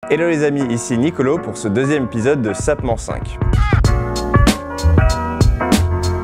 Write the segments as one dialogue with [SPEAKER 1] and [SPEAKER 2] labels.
[SPEAKER 1] Hello les amis, ici Nicolo pour ce deuxième épisode de Sapement 5.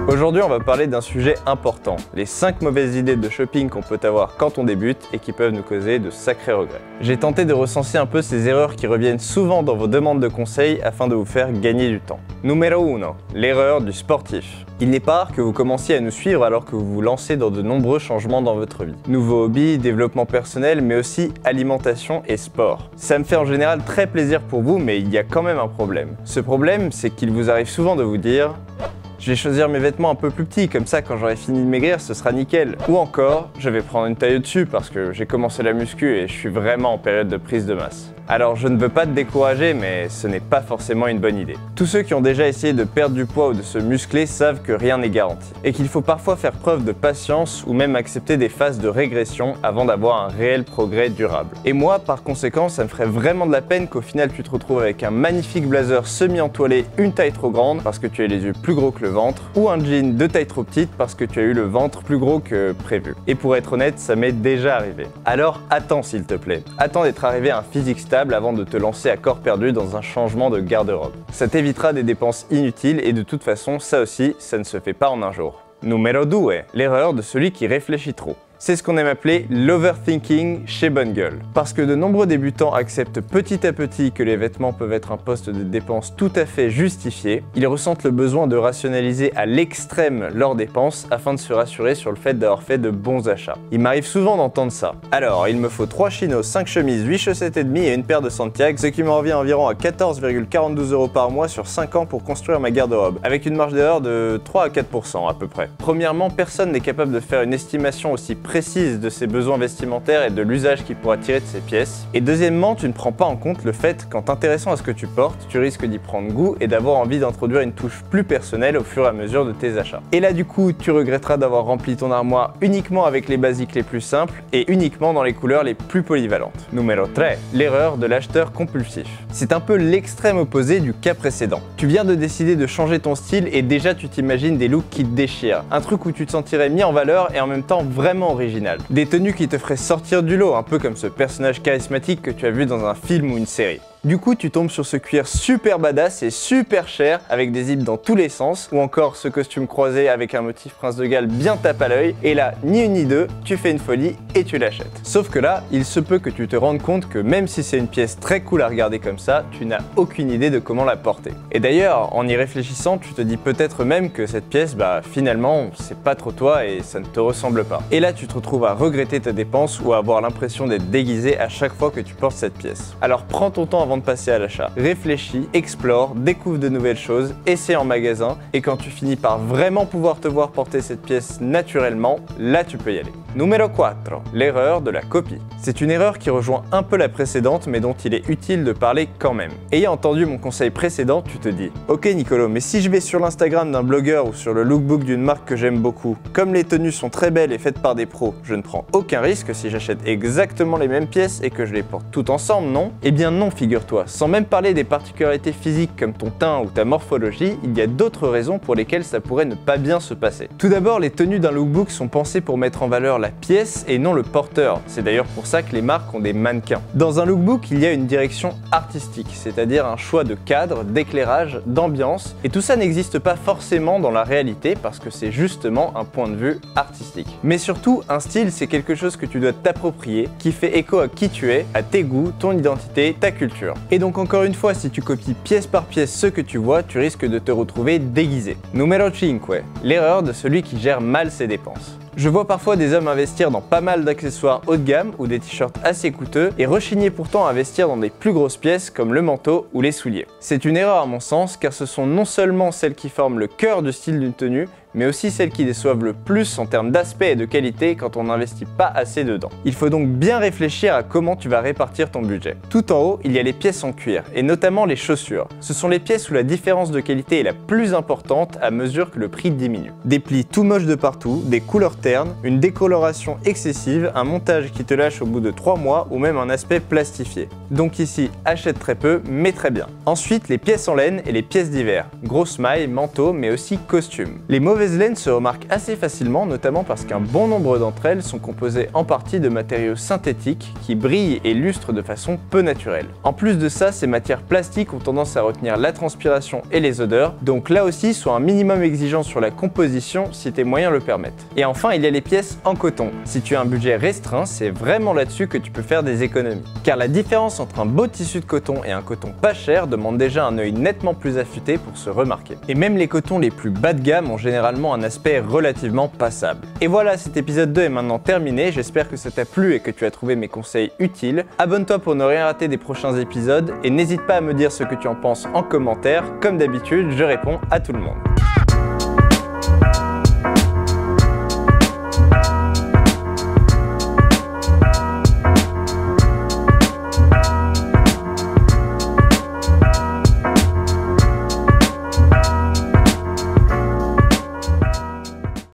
[SPEAKER 1] Aujourd'hui, on va parler d'un sujet important, les 5 mauvaises idées de shopping qu'on peut avoir quand on débute et qui peuvent nous causer de sacrés regrets. J'ai tenté de recenser un peu ces erreurs qui reviennent souvent dans vos demandes de conseils afin de vous faire gagner du temps. Numéro 1, l'erreur du sportif. Il n'est pas rare que vous commenciez à nous suivre alors que vous vous lancez dans de nombreux changements dans votre vie. Nouveaux hobbies, développement personnel, mais aussi alimentation et sport. Ça me fait en général très plaisir pour vous, mais il y a quand même un problème. Ce problème, c'est qu'il vous arrive souvent de vous dire « Je vais choisir mes vêtements un peu plus petits, comme ça quand j'aurai fini de maigrir, ce sera nickel. » Ou encore « Je vais prendre une taille au-dessus parce que j'ai commencé la muscu et je suis vraiment en période de prise de masse. » Alors je ne veux pas te décourager, mais ce n'est pas forcément une bonne idée. Tous ceux qui ont déjà essayé de perdre du poids ou de se muscler savent que rien n'est garanti. Et qu'il faut parfois faire preuve de patience ou même accepter des phases de régression avant d'avoir un réel progrès durable. Et moi, par conséquent, ça me ferait vraiment de la peine qu'au final tu te retrouves avec un magnifique blazer semi-entoilé une taille trop grande parce que tu as les yeux plus gros que le ventre, ou un jean de taille trop petite parce que tu as eu le ventre plus gros que prévu. Et pour être honnête, ça m'est déjà arrivé. Alors attends s'il te plaît. Attends d'être arrivé à un physique stable avant de te lancer à corps perdu dans un changement de garde-robe. Ça t'évitera des dépenses inutiles et de toute façon, ça aussi, ça ne se fait pas en un jour. Numéro 2, l'erreur de celui qui réfléchit trop. C'est ce qu'on aime appeler l'overthinking chez bonne gueule. Parce que de nombreux débutants acceptent petit à petit que les vêtements peuvent être un poste de dépense tout à fait justifié, ils ressentent le besoin de rationaliser à l'extrême leurs dépenses afin de se rassurer sur le fait d'avoir fait de bons achats. Il m'arrive souvent d'entendre ça. Alors, il me faut 3 chinos, 5 chemises, 8 chaussettes et demie et une paire de Santiago, ce qui me revient environ à 14,42 € par mois sur 5 ans pour construire ma garde-robe, avec une marge d'erreur de 3 à 4% à peu près. Premièrement, personne n'est capable de faire une estimation aussi précise de ses besoins vestimentaires et de l'usage qu'il pourra tirer de ces pièces. Et deuxièmement, tu ne prends pas en compte le fait qu'en t'intéressant à ce que tu portes, tu risques d'y prendre goût et d'avoir envie d'introduire une touche plus personnelle au fur et à mesure de tes achats. Et là du coup, tu regretteras d'avoir rempli ton armoire uniquement avec les basiques les plus simples et uniquement dans les couleurs les plus polyvalentes. Numéro 3, l'erreur de l'acheteur compulsif. C'est un peu l'extrême opposé du cas précédent. Tu viens de décider de changer ton style et déjà tu t'imagines des looks qui te déchirent. Un truc où tu te sentirais mis en valeur et en même temps vraiment original. Des tenues qui te feraient sortir du lot, un peu comme ce personnage charismatique que tu as vu dans un film ou une série. Du coup, tu tombes sur ce cuir super badass et super cher avec des zips dans tous les sens, ou encore ce costume croisé avec un motif Prince de Galles bien tape à l'œil, et là, ni une ni deux, tu fais une folie et tu l'achètes. Sauf que là, il se peut que tu te rendes compte que même si c'est une pièce très cool à regarder comme ça, tu n'as aucune idée de comment la porter. Et d'ailleurs, en y réfléchissant, tu te dis peut-être même que cette pièce, finalement, c'est pas trop toi et ça ne te ressemble pas. Et là, tu te retrouves à regretter ta dépense ou à avoir l'impression d'être déguisé à chaque fois que tu portes cette pièce. Alors prends ton temps avant de passer à l'achat. Réfléchis, explore, découvre de nouvelles choses, essaie en magasin et quand tu finis par vraiment pouvoir te voir porter cette pièce naturellement, là tu peux y aller. Numéro 4, l'erreur de la copie. C'est une erreur qui rejoint un peu la précédente mais dont il est utile de parler quand même. Ayant entendu mon conseil précédent, tu te dis « Ok Nicolo, mais si je vais sur l'Instagram d'un blogueur ou sur le lookbook d'une marque que j'aime beaucoup, comme les tenues sont très belles et faites par des pros, je ne prends aucun risque si j'achète exactement les mêmes pièces et que je les porte toutes ensemble, non ?» Eh bien non, figure-toi. Sans même parler des particularités physiques comme ton teint ou ta morphologie, il y a d'autres raisons pour lesquelles ça pourrait ne pas bien se passer. Tout d'abord, les tenues d'un lookbook sont pensées pour mettre en valeur la pièce et non le porteur. C'est d'ailleurs pour ça que les marques ont des mannequins. Dans un lookbook, il y a une direction artistique, c'est-à-dire un choix de cadre, d'éclairage, d'ambiance, et tout ça n'existe pas forcément dans la réalité parce que c'est justement un point de vue artistique. Mais surtout, un style, c'est quelque chose que tu dois t'approprier, qui fait écho à qui tu es, à tes goûts, ton identité, ta culture. Et donc encore une fois, si tu copies pièce par pièce ce que tu vois, tu risques de te retrouver déguisé. Numéro 5, l'erreur de celui qui gère mal ses dépenses. Je vois parfois des hommes investir dans pas mal d'accessoires haut de gamme ou des t-shirts assez coûteux et rechigner pourtant à investir dans des plus grosses pièces comme le manteau ou les souliers. C'est une erreur à mon sens car ce sont non seulement celles qui forment le cœur du style d'une tenue, mais aussi celles qui déçoivent le plus en termes d'aspect et de qualité quand on n'investit pas assez dedans. Il faut donc bien réfléchir à comment tu vas répartir ton budget. Tout en haut, il y a les pièces en cuir, et notamment les chaussures. Ce sont les pièces où la différence de qualité est la plus importante à mesure que le prix diminue. Des plis tout moches de partout, des couleurs ternes, une décoloration excessive, un montage qui te lâche au bout de 3 mois ou même un aspect plastifié. Donc ici, achète très peu, mais très bien. Ensuite, les pièces en laine et les pièces d'hiver. Grosses mailles, manteaux, mais aussi costumes. Les mauvaises mauvaises laines se remarquent assez facilement, notamment parce qu'un bon nombre d'entre elles sont composées en partie de matériaux synthétiques qui brillent et lustrent de façon peu naturelle. En plus de ça, ces matières plastiques ont tendance à retenir la transpiration et les odeurs, donc là aussi sois un minimum exigeant sur la composition si tes moyens le permettent. Et enfin, il y a les pièces en coton. Si tu as un budget restreint, c'est vraiment là-dessus que tu peux faire des économies. Car la différence entre un beau tissu de coton et un coton pas cher demande déjà un œil nettement plus affûté pour se remarquer. Et même les cotons les plus bas de gamme ont généralement un aspect relativement passable. Et voilà, cet épisode 2 est maintenant terminé, j'espère que ça t'a plu et que tu as trouvé mes conseils utiles. Abonne-toi pour ne rien rater des prochains épisodes et n'hésite pas à me dire ce que tu en penses en commentaire. Comme d'habitude, je réponds à tout le monde.